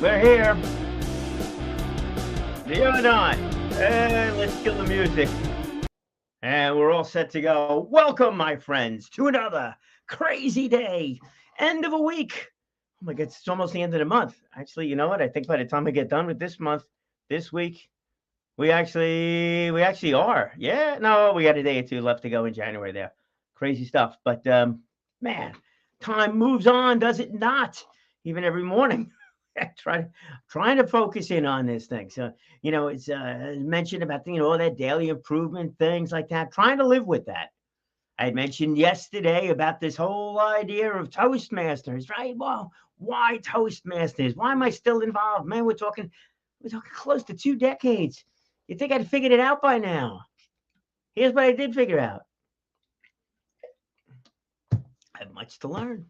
We're here. The other night. And let's kill the music. And we're all set to go. Welcome, my friends, to another crazy day. End of a week. Oh my God, it's almost the end of the month. Actually, you know what? I think by the time I get done with this month, this week, we actually are. Yeah, no, we got a day or two left to go in January there. Crazy stuff. But man, time moves on, does it not? Even every morning. Trying to focus in on this thing. So, it's mentioned about all that daily improvement, things like that. Trying to live with that. I had mentioned yesterday about this whole idea of Toastmasters, right? Well, why Toastmasters? Why am I still involved? Man, we're talking close to 2 decades. You think I'd figured it out by now? Here's what I did figure out. I have much to learn.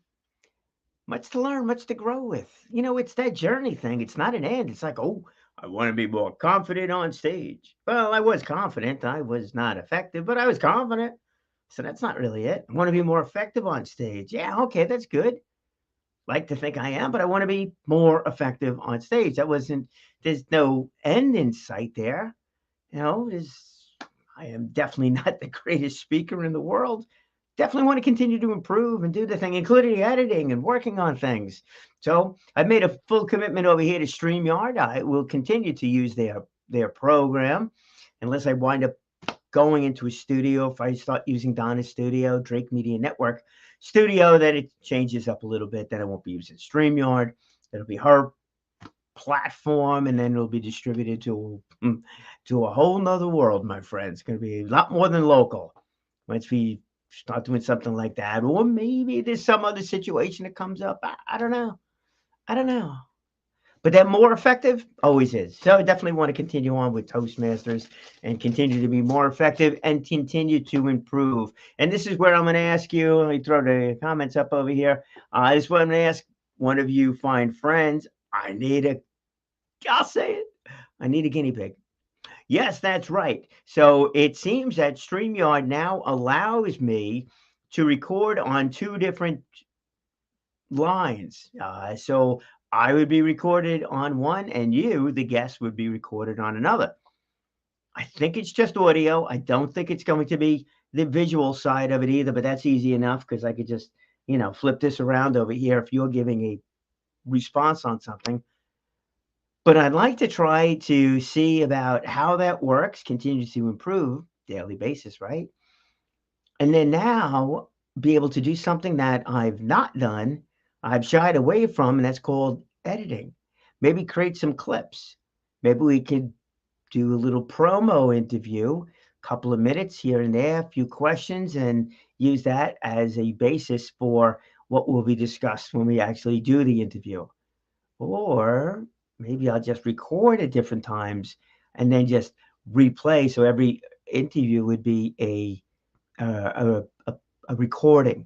Much to learn, much to grow with. It's that journey thing. It's not an end. It's like, oh, I want to be more confident on stage. Well, I was confident. I was not effective, but I was confident. So that's not really it. I want to be more effective on stage. Yeah, okay, that's good. Like to think I am, but I want to be more effective on stage. There's no end in sight there. I am definitely not the greatest speaker in the world. Definitely want to continue to improve and do the thing, including editing and working on things. So I've made a full commitment over here to StreamYard. I will continue to use their program unless I wind up going into a studio. If I start using Donna's studio, Drake Media Network studio, then it changes up a little bit. Then I won't be using StreamYard. It'll be her platform, and then it'll be distributed to a whole nother world, my friends. It's going to be a lot more than local once we start doing something like that. Or maybe there's some other situation that comes up. I don't know. I don't know. But that more effective always is. So I definitely want to continue on with Toastmasters and continue to be more effective and continue to improve. And this is where I'm going to ask you. Let me throw the comments up over here. This is what I'm going to ask one of you fine friends. I'll say it. I need a guinea pig. Yes, that's right. So it seems that StreamYard now allows me to record on two different lines. So I would be recorded on one, and you, the guest, would be recorded on another. I think it's just audio. I don't think it's going to be the visual side of it either, but that's easy enough because I could just, flip this around over here if you're giving a response on something. But I'd like to try to see about how that works, continue to improve daily basis, right? And then now be able to do something that I've not done, I've shied away from, and that's called editing. Maybe create some clips. Maybe we could do a little promo interview, a couple of minutes here and there, a few questions, and use that as a basis for what will be discussed when we actually do the interview. Or maybe I'll just record at different times and then just replay. So every interview would be a recording.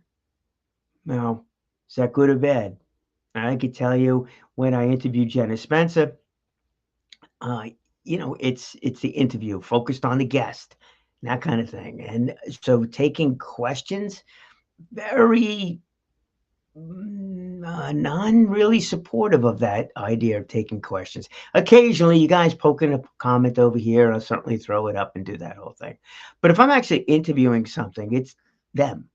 Now, is that good or bad? I could tell you when I interviewed Jenna Spencer, it's the interview focused on the guest, that kind of thing. And so taking questions, very non really supportive of that idea of taking questions. Occasionally, you guys poking a comment over here, I'll certainly throw it up and do that whole thing. But if I'm actually interviewing something, it's them.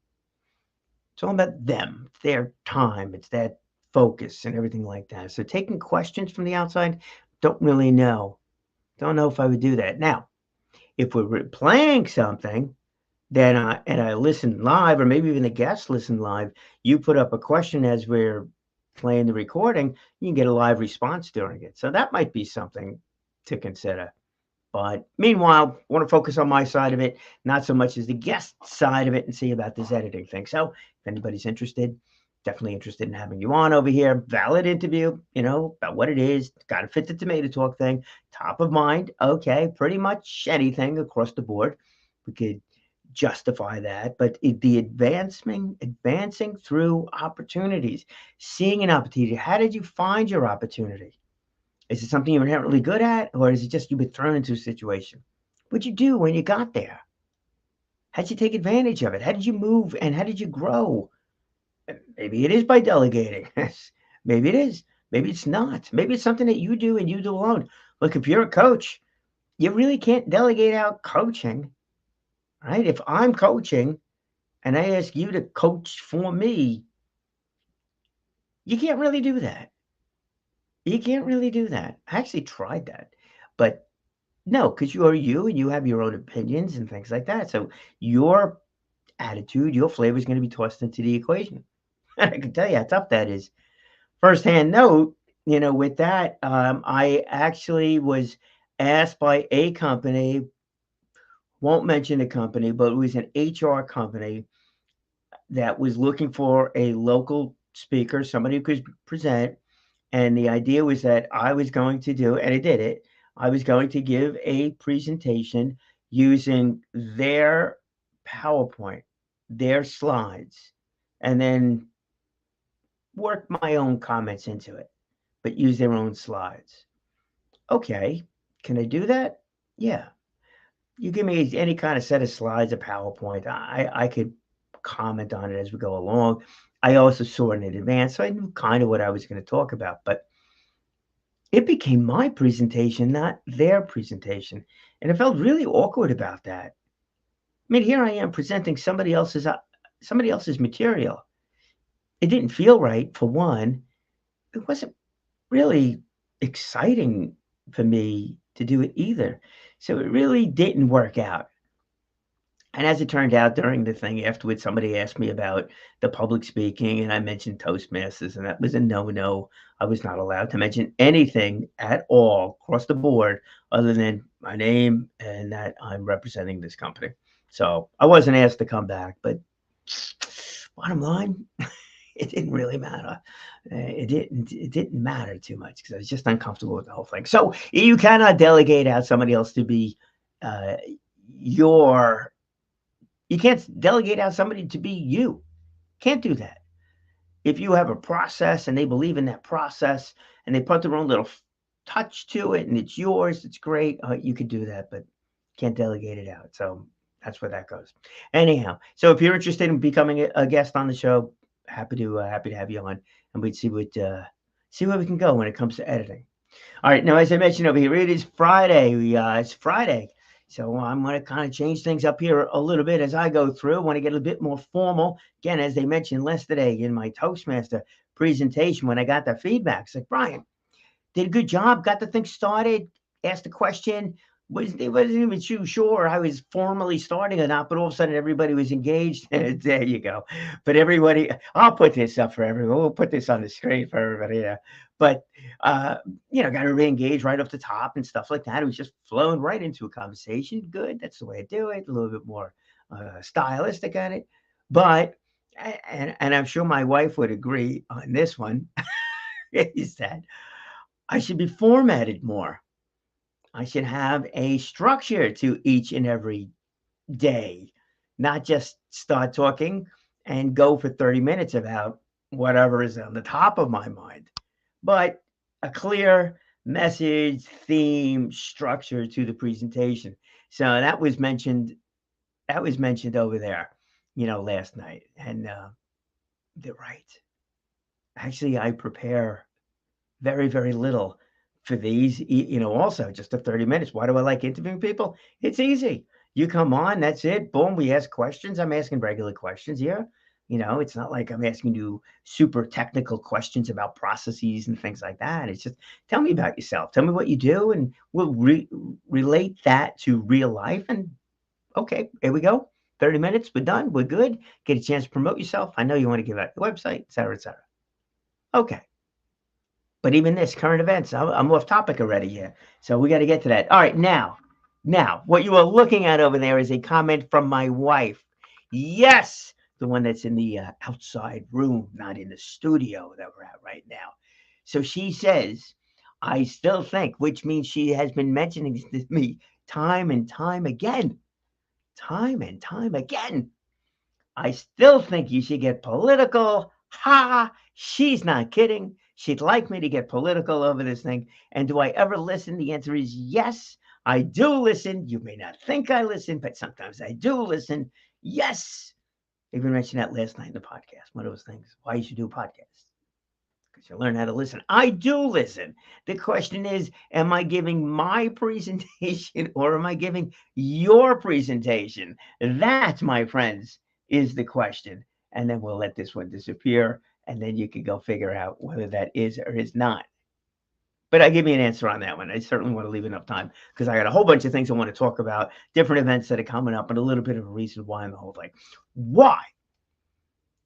It's all about them, their time, it's that focus and everything like that. So taking questions from the outside, don't really know. Don't know if I would do that. Now, if we're playing something, then I listen live, or maybe even the guests listen live, you put up a question as we're playing the recording, you can get a live response during it. So that might be something to consider. But meanwhile, I want to focus on my side of it, not so much as the guest side of it, and see about this editing thing. So if anybody's interested, definitely interested in having you on over here. Valid interview, about what it is. Got to fit the tomato talk thing. Top of mind. Okay, pretty much anything across the board. We could justify that, but the advancing through opportunities, seeing an opportunity. How did you find your opportunity? Is it something you're inherently good at, or is it just you've been thrown into a situation? What'd you do when you got there? How'd you take advantage of it? How did you move, and how did you grow? Maybe it is by delegating. Maybe it is. Maybe it's not. Maybe it's something that you do and you do alone. Look, if you're a coach, you really can't delegate out coaching, right? If I'm coaching and I ask you to coach for me, you can't really do that. You can't really do that. I actually tried that, but no, because you are you and you have your own opinions and things like that. So your attitude, your flavor is going to be tossed into the equation. I can tell you how tough that is. Firsthand note, with that, I actually was asked by a company, won't mention the company, but it was an HR company that was looking for a local speaker, somebody who could present. And the idea was that I was going to do, and I did it, I was going to give a presentation using their PowerPoint, their slides, and then work my own comments into it, but use their own slides. Okay, can I do that? Yeah. You give me any kind of set of slides or PowerPoint, I could comment on it as we go along. I also saw it in advance, so I knew kind of what I was going to talk about, but it became my presentation, not their presentation. And I felt really awkward about that. I mean, here I am presenting somebody else's material. It didn't feel right for one. It wasn't really exciting for me to do it either. So it really didn't work out. And as it turned out, during the thing afterwards, somebody asked me about the public speaking, and I mentioned Toastmasters, and that was a no-no. I was not allowed to mention anything at all across the board other than my name and that I'm representing this company. So I wasn't asked to come back, but bottom line, it didn't really matter. It didn't matter too much because I was just uncomfortable with the whole thing. So you cannot delegate out somebody else to be uh, your you can't delegate out somebody to be you. Can't do that. If you have a process and they believe in that process and they put their own little touch to it and it's yours, it's great. You could do that, but can't delegate it out. So that's where that goes. Anyhow, so if you're interested in becoming a guest on the show, happy to have you on, and we'd see where we can go when it comes to editing. All right. Now, as I mentioned over here, it is Friday. It's Friday. So I'm going to kind of change things up here a little bit as I go through. I want to get a bit more formal. Again, as they mentioned yesterday in my Toastmaster presentation, when I got the feedback, it's like, Brian, did a good job, got the thing started, asked the question. Wasn't even too sure I was formally starting or not, but all of a sudden everybody was engaged. There you go. But everybody, I'll put this up for everyone. We'll put this on the screen for everybody. Yeah. But, uh, got to re-engage right off the top and stuff like that. It was just flowing right into a conversation. Good. That's the way I do it. A little bit more stylistic at it. But, and I'm sure my wife would agree on this one, is that I should be formatted more. I should have a structure to each and every day, not just start talking and go for 30 minutes about whatever is on the top of my mind, but a clear message, theme, structure to the presentation. So that was mentioned. That was mentioned over there, last night, and they're right. Actually, I prepare very, very little for these, also just the 30 minutes. Why do I like interviewing people? It's easy. You come on, that's it. Boom, we ask questions. I'm asking regular questions here. It's not like I'm asking you super technical questions about processes and things like that. It's just tell me about yourself. Tell me what you do, and we'll relate that to real life. And okay, here we go. 30 minutes, we're done. We're good. Get a chance to promote yourself. I know you want to give out your website, et cetera, et cetera. Okay. But even this current events, I'm off topic already here. So we got to get to that. All right, now, what you are looking at over there is a comment from my wife. Yes, the one that's in the outside room, not in the studio that we're at right now. So she says, I still think, which means she has been mentioning this to me time and time again. Time and time again. I still think you should get political. Ha! She's not kidding. She'd like me to get political over this thing. And do I ever listen? The answer is yes. I do listen. You may not think I listen, but sometimes I do listen. Yes. I even mentioned that last night in the podcast. One of those things. Why you should do a podcast. You learn how to listen. I do listen. The question is, am I giving my presentation or am I giving your presentation? That, my friends, is the question. And then we'll let this one disappear. And then you can go figure out whether that is or is not. But I give me an answer on that one. I certainly want to leave enough time because I got a whole bunch of things I want to talk about, different events that are coming up, and a little bit of a reason why and the whole thing. Why?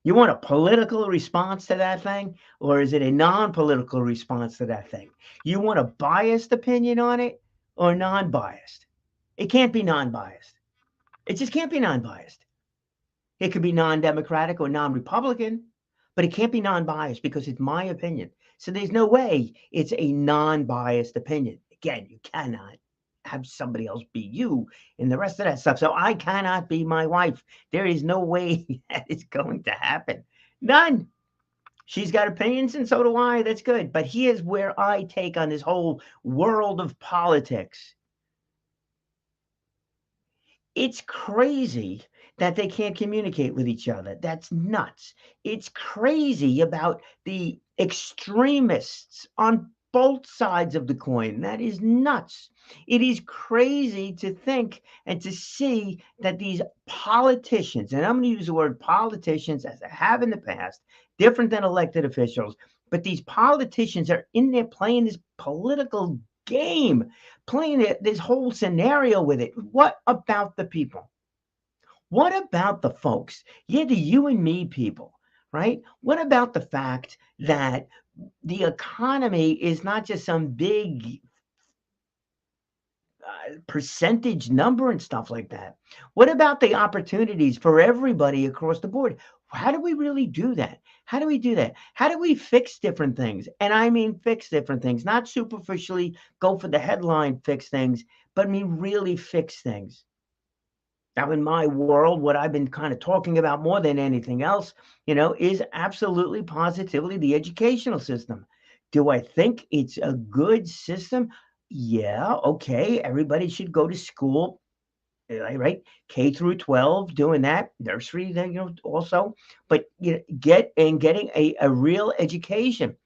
You want a political response to that thing, or is it a non-political response to that thing? You want a biased opinion on it or non-biased? It can't be non-biased. It just can't be non-biased. It could be non-democratic or non-Republican, but it can't be non-biased because it's my opinion. So there's no way it's a non-biased opinion. Again, you cannot have somebody else be you in the rest of that stuff. So I cannot be my wife. There is no way that is going to happen. None. She's got opinions and so do I. That's good. But here's where I take on this whole world of politics. It's crazy that they can't communicate with each other. That's nuts. It's crazy about the extremists on both sides of the coin. That is nuts. It is crazy to think and to see that these politicians, and I'm going to use the word politicians as I have in the past, different than elected officials, but these politicians are in there playing this political game, playing this whole scenario with it. What about the people? What about the folks? Yeah, the you and me people, right? What about the fact that the economy is not just some big percentage number and stuff like that? What about the opportunities for everybody across the board? How do we really do that? How do we do that? How do we fix different things? And I mean fix different things, not superficially go for the headline fix things, but really fix things. Now, in my world, what I've been kind of talking about more than anything else, is absolutely positively the educational system. Do I think it's a good system? Yeah, okay. Everybody should go to school, right? K through 12, doing that, nursery, then, also, but getting a real education.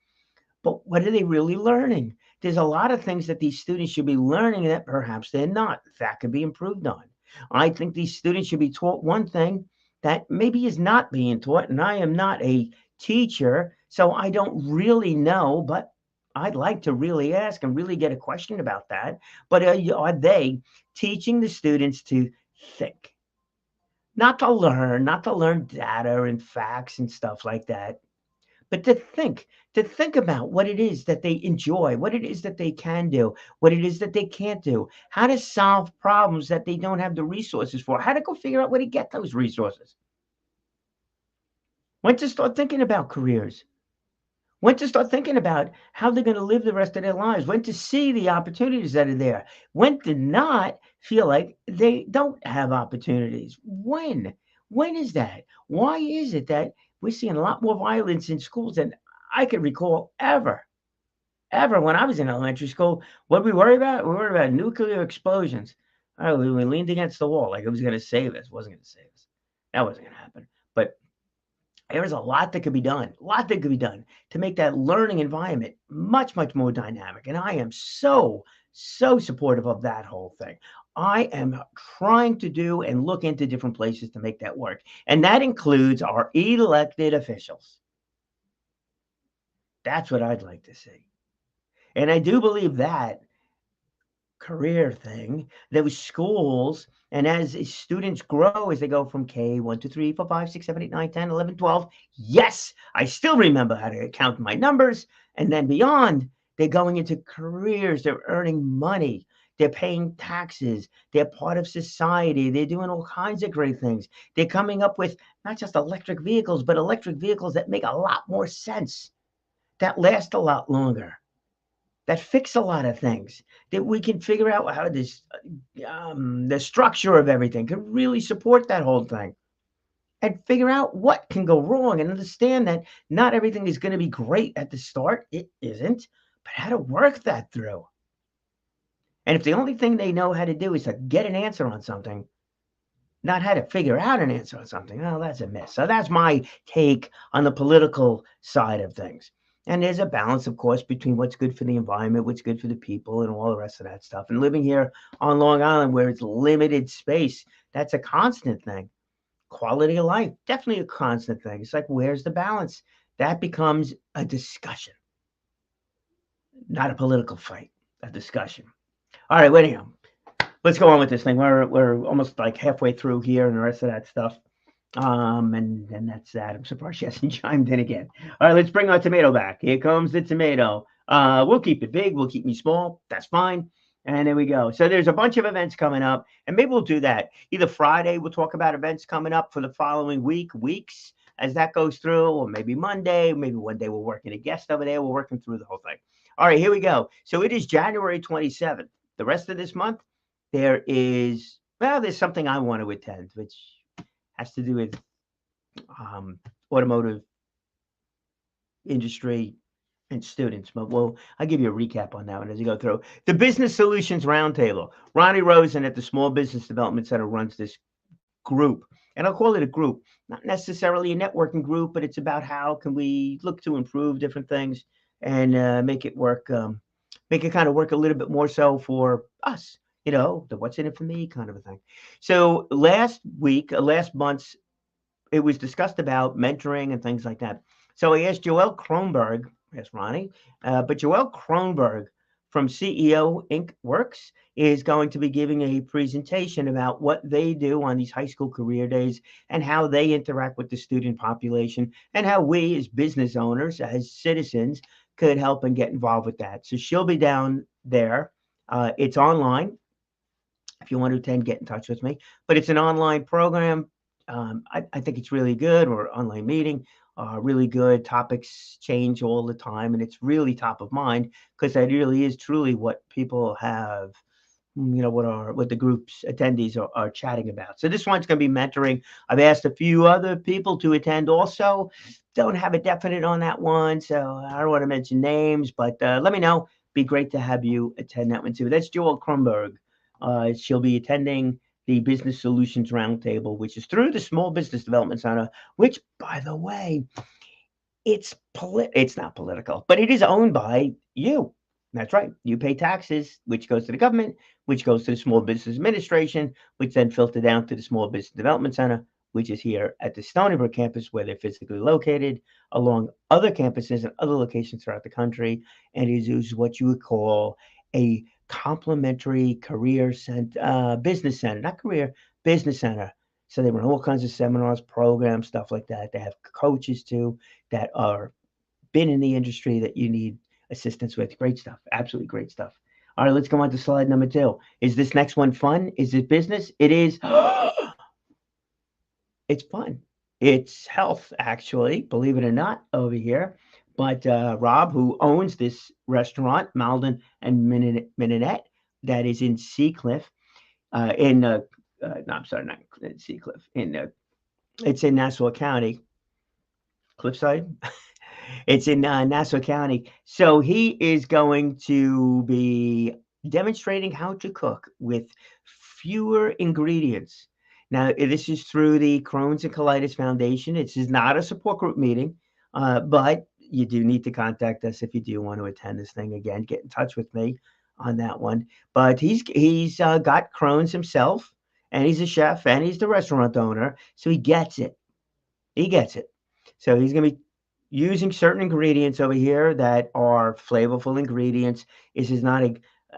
But what are they really learning? There's a lot of things that these students should be learning that perhaps they're not. That could be improved on. I think these students should be taught one thing that maybe is not being taught, and I am not a teacher, so I don't really know, but I'd like to really ask and really get a question about that. But are they teaching the students to think? Not to learn data and facts and stuff like that, but to think about what it is that they enjoy, what it is that they can do, what it is that they can't do, how to solve problems that they don't have the resources for, how to go figure out where to get those resources. When to start thinking about careers, when to start thinking about how they're going to live the rest of their lives, when to see the opportunities that are there, when to not feel like they don't have opportunities. When is that? Why is it that we're seeing a lot more violence in schools than I can recall ever? When I was in elementary school, what did we worry about? We worried about nuclear explosions. Oh, we leaned against the wall like it was going to save us. It wasn't going to save us. That wasn't going to happen. But there's a lot that could be done, to make that learning environment much, much more dynamic. And I am so, so supportive of that whole thing. I am trying to do and look into different places to make that work. And that includes our elected officials. That's what I'd like to see. And I do believe that career thing, those schools, and as students grow, as they go from K 1, 2, 3, 4, 5, 6, 7, 8, 9, 10, 11, 12. Yes, I still remember how to count my numbers. And then beyond, they're going into careers, they're earning money, they're paying taxes, they're part of society, they're doing all kinds of great things. They're coming up with not just electric vehicles, but electric vehicles that make a lot more sense, that last a lot longer, that fix a lot of things, that we can figure out how this, the structure of everything can really support that whole thing, and figure out what can go wrong and understand that not everything is going to be great at the start. It isn't, but how to work that through. And if the only thing they know how to do is to get an answer on something, not how to figure out an answer on something, well, that's a miss. So that's my take on the political side of things. And there's a balance, of course, between what's good for the environment, what's good for the people, and all the rest of that stuff. And living here on Long Island, where it's limited space, that's a constant thing. Quality of life, definitely a constant thing. It's like, where's the balance? That becomes a discussion, not a political fight, a discussion. All right, well, anyhow, let's go on with this thing. We're almost like halfway through here and the rest of that stuff. And that's that. I'm surprised she hasn't chimed in again. All right, let's bring our tomato back. Here comes the tomato. We'll keep it big. We'll keep me small. That's fine. And there we go. So there's a bunch of events coming up, and maybe we'll do that. Either Friday, we'll talk about events coming up for the following weeks as that goes through, or maybe Monday, maybe one day we're working a guest over there. We're working through the whole thing. All right, here we go. So it is January 27th. The rest of this month, there's something I want to attend, which has to do with automotive industry and students. But I'll give you a recap on that one as you go through. The Business Solutions Roundtable. Ronnie Rosen at the Small Business Development Center runs this group. And I'll call it a group, not necessarily a networking group, but it's about how can we look to improve different things and make it work, make it kind of work a little bit more so for us, the what's in it for me kind of a thing. So last month's, it was discussed about mentoring and things like that. So I asked Joelle Kronberg, yes, Ronnie, but Joelle Kronberg from CEO Inc. Works is going to be giving a presentation about what they do on these high school career days and how they interact with the student population and how we as business owners, as citizens, could help and get involved with that. So she'll be down there. It's online. If you want to attend, get in touch with me. But it's an online program. I think it's really good, or online meeting, really good. Topics change all the time, and it's really top of mind because that really is truly what people have, what the group's attendees are chatting about. So this one's going to be mentoring. I've asked a few other people to attend also. Don't have a definite on that one, so I don't want to mention names, but let me know. Be great to have you attend that one too. That's Joelle Kronberg. She'll be attending the Business Solutions Roundtable, which is through the Small Business Development Center, which, by the way, it's not political, but it is owned by you. That's right. You pay taxes, which goes to the government, which goes to the Small Business Administration, which then filter down to the Small Business Development Center, which is here at the Stony Brook campus, where they're physically located, along other campuses and other locations throughout the country. And it is what you would call a complementary career business center, not career, business center. So they run all kinds of seminars, programs, stuff like that. They have coaches too that are been in the industry that you need assistance with. Great stuff. Absolutely great stuff. All right, let's go on to slide number 2. Is this next one fun? Is it business? It is. It's fun. It's health, actually, believe it or not, over here. But Rob, who owns this restaurant, Malden and Minonette, that is in Seacliff, no, I'm sorry, not in Seacliff. It's in Nassau County, Cliffside. It's in Nassau County. So he is going to be demonstrating how to cook with fewer ingredients. Now, this is through the Crohn's and Colitis Foundation. This is not a support group meeting, but you do need to contact us if you do want to attend this thing. Again, get in touch with me on that one. But he's got Crohn's himself, and he's a chef, and he's the restaurant owner, so he gets it. He gets it. So he's going to be using certain ingredients over here that are flavorful ingredients. This is not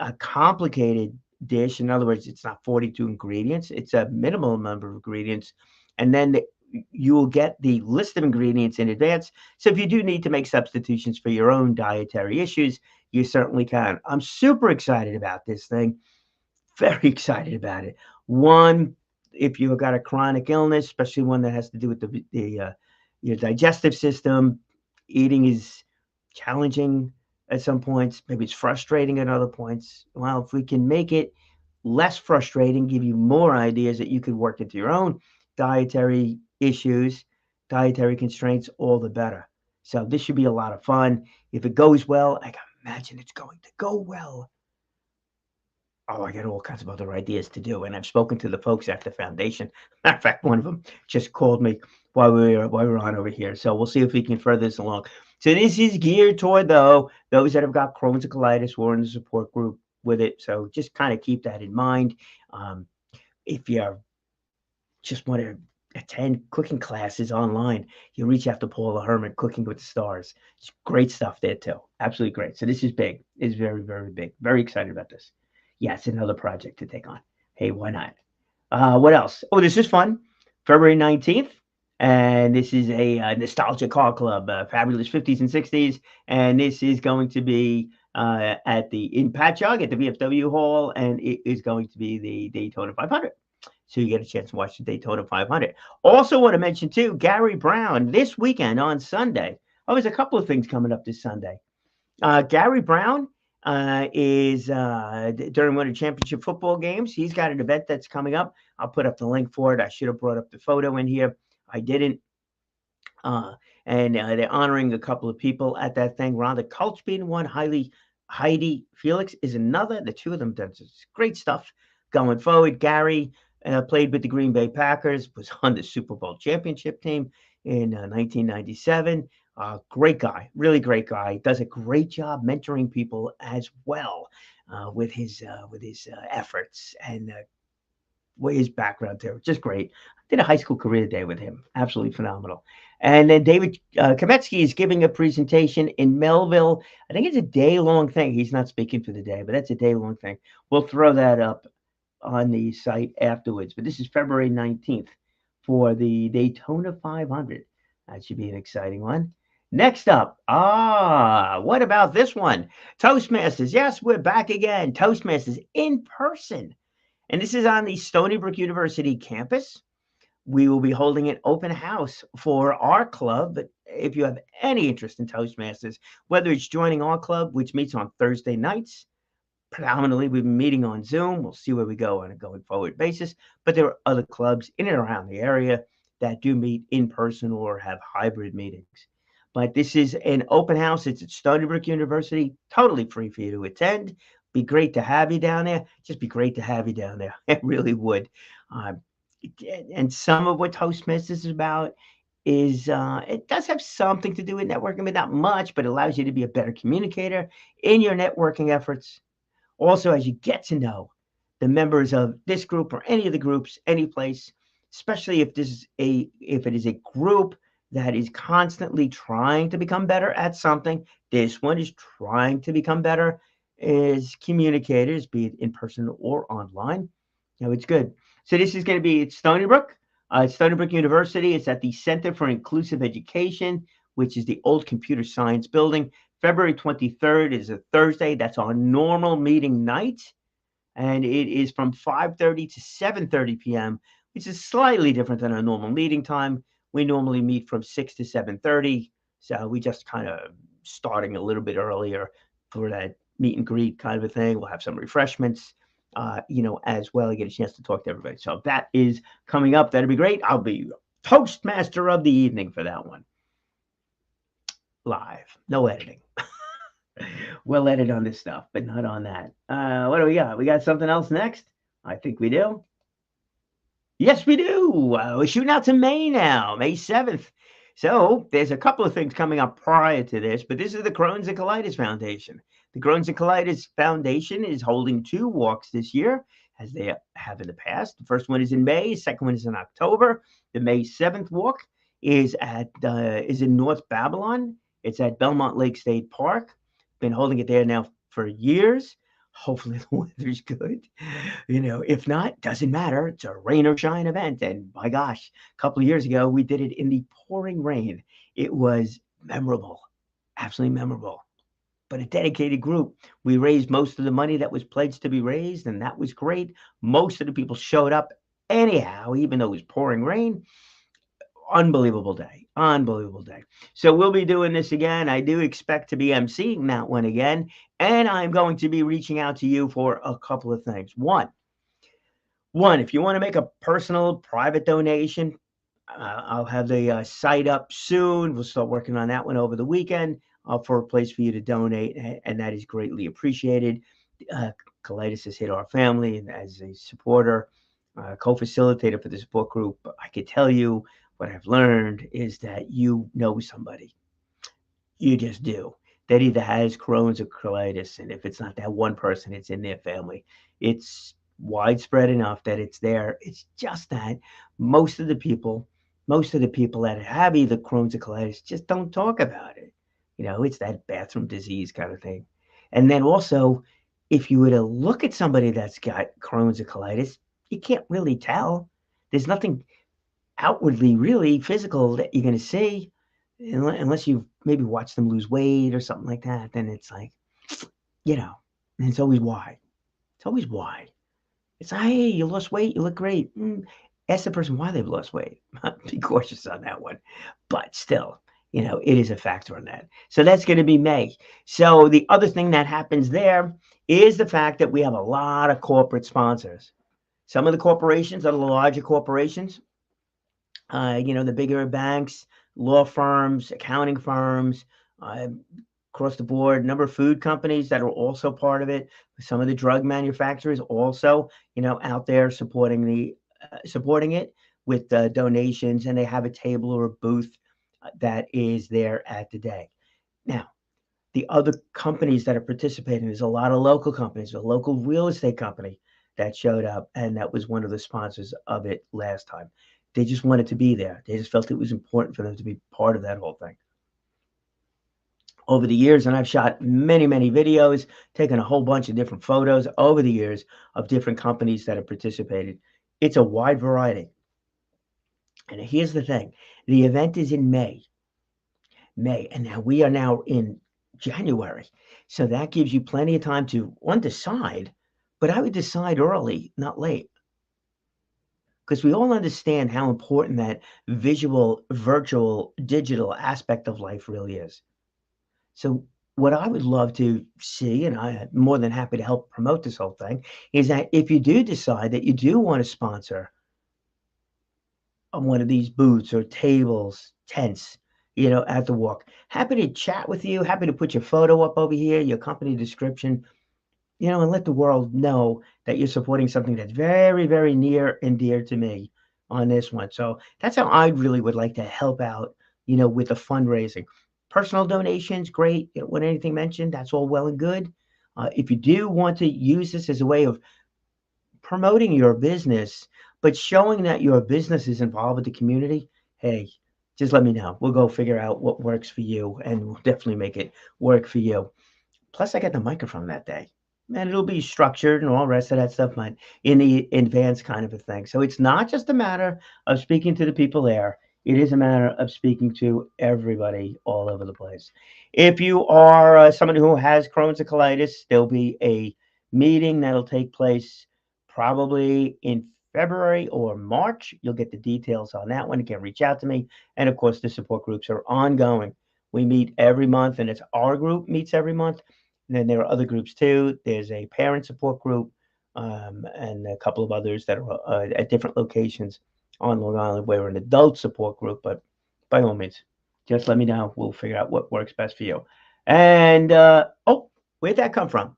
a complicated dish. In other words, it's not 42 ingredients. It's a minimal number of ingredients. And then you will get the list of ingredients in advance. So if you do need to make substitutions for your own dietary issues, you certainly can. I'm super excited about this thing. Very excited about it. One, if you've got a chronic illness, especially one that has to do with your digestive system, eating is challenging at some points. Maybe it's frustrating at other points. Well, if we can make it less frustrating, give you more ideas that you could work into your own dietary issues, dietary constraints, all the better. So this should be a lot of fun. If it goes well, I can imagine it's going to go well. Oh, I got all kinds of other ideas to do. And I've spoken to the folks at the foundation. Matter of fact, one of them just called me while we were on over here. So we'll see if we can further this along. So this is geared toward, though, those that have got Crohn's and colitis. We're in the support group with it. So just kind of keep that in mind. Um, if you just want to attend cooking classes online, you reach out to Paula Herman, Cooking with the Stars. It's great stuff there too. Absolutely great. So this is big. It's very, very big. Very excited about this. Yeah, it's another project to take on. Hey, why not? What else? Oh, this is fun. February 19th. And this is a nostalgia car club, fabulous 50s and 60s. And this is going to be at the in Patchogue at the VFW Hall, and it is going to be the Daytona 500. So you get a chance to watch the Daytona 500. Also, want to mention too, Gary Brown this weekend on Sunday. Oh, there's a couple of things coming up this Sunday. Gary Brown is during one of the championship football games. He's got an event that's coming up. I'll put up the link for it. I should have brought up the photo in here. I didn't. And they're honoring a couple of people at that thing. Rhonda Kulch being one, Heidi Felix is another. The two of them done great stuff going forward. Gary played with the Green Bay Packers, was on the Super Bowl championship team in 1997. Great guy, really great guy. Does a great job mentoring people as well with his efforts and his background there. Just great. I did a high school career day with him. Absolutely phenomenal. And then David Kametsky is giving a presentation in Melville. I think it's a day-long thing. He's not speaking for the day, but that's a day-long thing. We'll throw that up on the site afterwards. But this is February 19th for the Daytona 500. That should be an exciting one. Next up, what about this one? Toastmasters. Yes, we're back again. Toastmasters in person. And this is on the Stony Brook University campus. We will be holding an open house for our club. But if you have any interest in Toastmasters, whether it's joining our club, which meets on Thursday nights, predominantly we've been meeting on Zoom. We'll see where we go on a going forward basis. But there are other clubs in and around the area that do meet in person or have hybrid meetings. But this is an open house. It's at Stony Brook University, totally free for you to attend. Be great to have you down there. Just be great to have you down there. It really would. And some of what Toastmasters is about is it does have something to do with networking, but not much, but it allows you to be a better communicator in your networking efforts. Also, as you get to know the members of this group or any of the groups, any place, especially if it is a group that is constantly trying to become better at something, this one is trying to become better as communicators, be it in person or online. It's good. So this is going to be at Stony Brook. Stony Brook University. It's at the Center for Inclusive Education, which is the old computer science building. February 23rd is a Thursday. That's our normal meeting night. And it is from 5:30 to 7:30 p.m., which is slightly different than our normal meeting time. We normally meet from 6 to 7:30. So we just kind of starting a little bit earlier for that meet and greet kind of a thing. We'll have some refreshments, as well. I get a chance to talk to everybody. So that is coming up. That'll be great. I'll be Toastmaster of the evening for that one. Live, no editing. We'll edit on this stuff, but not on that. What do we got? We got something else next? I think we do. Yes, we do. We're shooting out to May now, May 7th. So there's a couple of things coming up prior to this, but this is the Crohn's and Colitis Foundation. The Crohn's and Colitis Foundation is holding 2 walks this year, as they have in the past. The first one is in May, the second one is in October. The May 7th walk is in North Babylon. It's at Belmont Lake State Park. Been holding it there now for years. Hopefully the weather's good. If not, doesn't matter. It's a rain or shine event. And my gosh, a couple of years ago, we did it in the pouring rain. It was memorable, absolutely memorable. But a dedicated group. We raised most of the money that was pledged to be raised, and that was great. Most of the people showed up anyhow, even though it was pouring rain. Unbelievable day. So we'll be doing this again. I do expect to be emceeing that one again. And I'm going to be reaching out to you for a couple of things. One, if you want to make a personal private donation, I'll have the site up soon. We'll start working on that one over the weekend for a place for you to donate. And that is greatly appreciated. Colitis has hit our family, and as a supporter, co-facilitator for the support group, I could tell you what I've learned is that somebody. you just do. That either has Crohn's or colitis, and if it's not that one person, it's in their family. It's widespread enough that it's there. It's just that most of the people, most of the people that have either Crohn's or colitis just don't talk about it. It's that bathroom disease kind of thing. And then also, if you were to look at somebody that's got Crohn's or colitis, you can't really tell. There's nothing outwardly really physical that you're going to see unless you've maybe watched them lose weight or something like that. Then it's like, you know, and it's always why. It's always why. It's like, hey, you lost weight, you look great. Ask the person why they've lost weight. Be cautious on that one, but still, it is a factor on that. So that's going to be May. So the other thing that happens there is the fact that we have a lot of corporate sponsors. Some of the corporations are the larger corporations, the bigger banks, law firms, accounting firms, uh, across the board, number of food companies that are also part of it. Some of the drug manufacturers also, out there supporting it with donations, and they have a table or a booth that is there at the day. Now, the other companies that are participating, there's a lot of local companies, a local real estate company that showed up, and that was one of the sponsors of it last time. They just wanted to be there. They just felt it was important for them to be part of that whole thing. Over the years, and I've shot many, many videos, taken a whole bunch of different photos over the years of different companies that have participated. It's a wide variety. And here's the thing, the event is in May. And now we are now in January. So that gives you plenty of time to decide, but I would decide early, not late. Because we all understand how important that visual, virtual, digital aspect of life really is. So what I would love to see, and I'm more than happy to help promote this whole thing, is that if you do decide that you do want to sponsor on one of these booths or tables, tents, at the walk, happy to chat with you, happy to put your photo up over here, your company description, and let the world know that you're supporting something that's very, very near and dear to me on this one. So that's how I really would like to help out, with the fundraising. Personal donations, great. When anything mentioned, that's all well and good. If you do want to use this as a way of promoting your business, but showing that your business is involved with the community, hey, just let me know. We'll go figure out what works for you, and we'll definitely make it work for you. Plus, I got the microphone that day. Man, it'll be structured and all the rest of that stuff, but in the advanced kind of a thing. So it's not just a matter of speaking to the people there. It is a matter of speaking to everybody all over the place. If you are somebody who has Crohn's or colitis, there'll be a meeting that'll take place probably in February or March. You'll get the details on that one. You can reach out to me. And of course, the support groups are ongoing. We meet every month, and it's our group meets every month. And then there are other groups too. There's a parent support group, and a couple of others that are at different locations on Long Island. We're an adult support group, but by all means, just let me know. We'll figure out what works best for you. And oh, where'd that come from?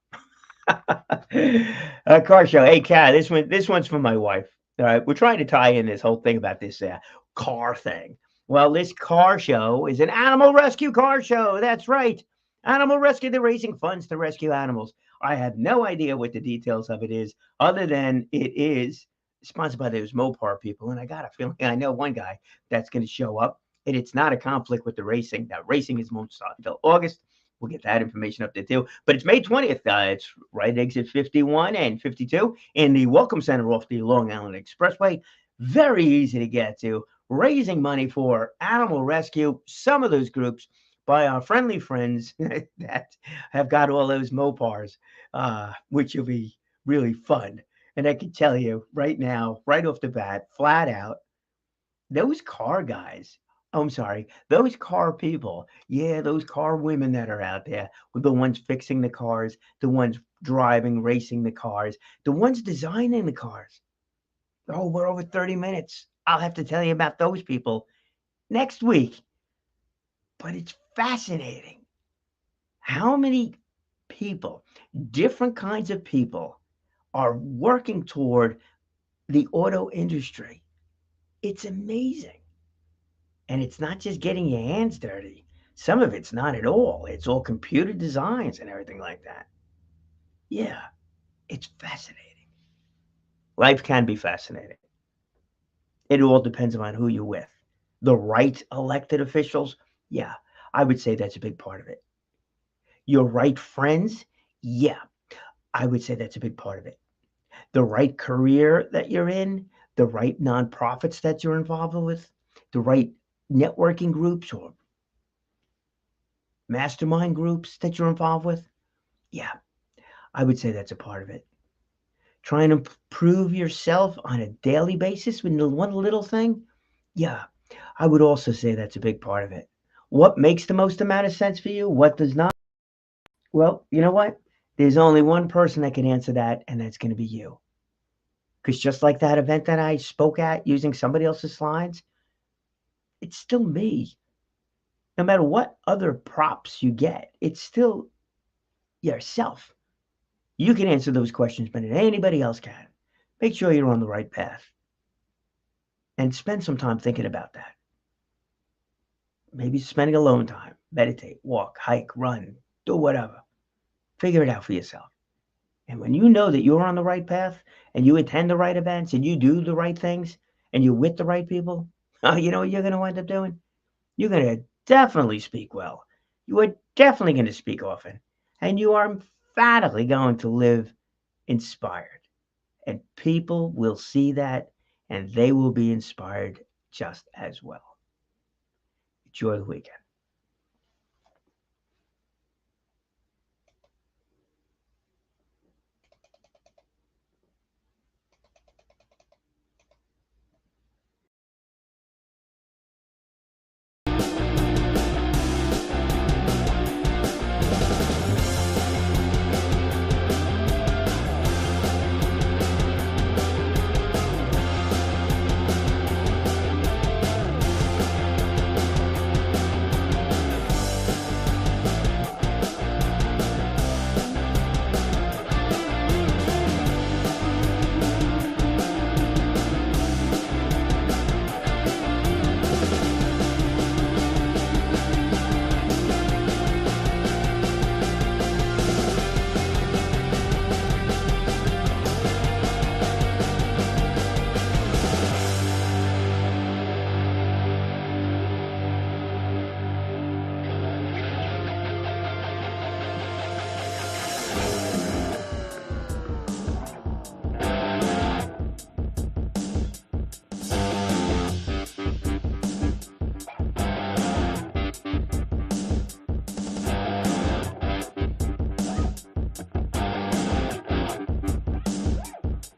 A car show. Hey, Kat, this one's for my wife. All right, we're trying to tie in this whole thing about this car thing. Well, this car show is an animal rescue car show. That's right. Animal rescue. They're raising funds to rescue animals. I have no idea what the details of it is, other than it is sponsored by those Mopar people. And I got a feeling I know one guy that's going to show up, and it's not a conflict with the racing. That racing is won't start until August. We'll get that information up there too. But it's May 20th. It's right at exit 51 and 52 in the Welcome Center off the Long Island Expressway. Very easy to get to. Raising money for animal rescue. Some of those groups by our friendly friends that have got all those Mopars, which will be really fun. And I can tell you right now, right off the bat, flat out, those car guys, I'm sorry, those car people, yeah, those car women that are out there, with the ones fixing the cars, the ones driving, racing the cars, the ones designing the cars. Oh, we're over 30 minutes. I'll have to tell you about those people next week. But it's fascinating how many people, different kinds of people, are working toward the auto industry. It's amazing. And it's not just getting your hands dirty. Some of it's not at all. It's all computer designs and everything like that. Yeah, it's fascinating. Life can be fascinating. It all depends on who you're with. The right elected officials, yeah, I would say that's a big part of it. Your right friends, yeah, I would say that's a big part of it. The right career that you're in, the right nonprofits that you're involved with, the right networking groups or mastermind groups that you're involved with, yeah, I would say that's a part of it. Trying to improve yourself on a daily basis with one little thing, yeah, I would also say that's a big part of it. What makes the most amount of sense for you? What does not? Well, you know what? There's only one person that can answer that, and that's going to be you. Because just like that event that I spoke at using somebody else's slides, it's still me. No matter what other props you get, it's still yourself. You can answer those questions better than anybody else can. Make sure you're on the right path and spend some time thinking about that. Maybe spending alone time, meditate, walk, hike, run, do whatever. Figure it out for yourself. And when you know that you're on the right path and you attend the right events and you do the right things and you're with the right people, you know what you're going to wind up doing? You're going to definitely speak well. You are definitely going to speak often. And you are emphatically going to live inspired. And people will see that and they will be inspired just as well. Enjoy the weekend.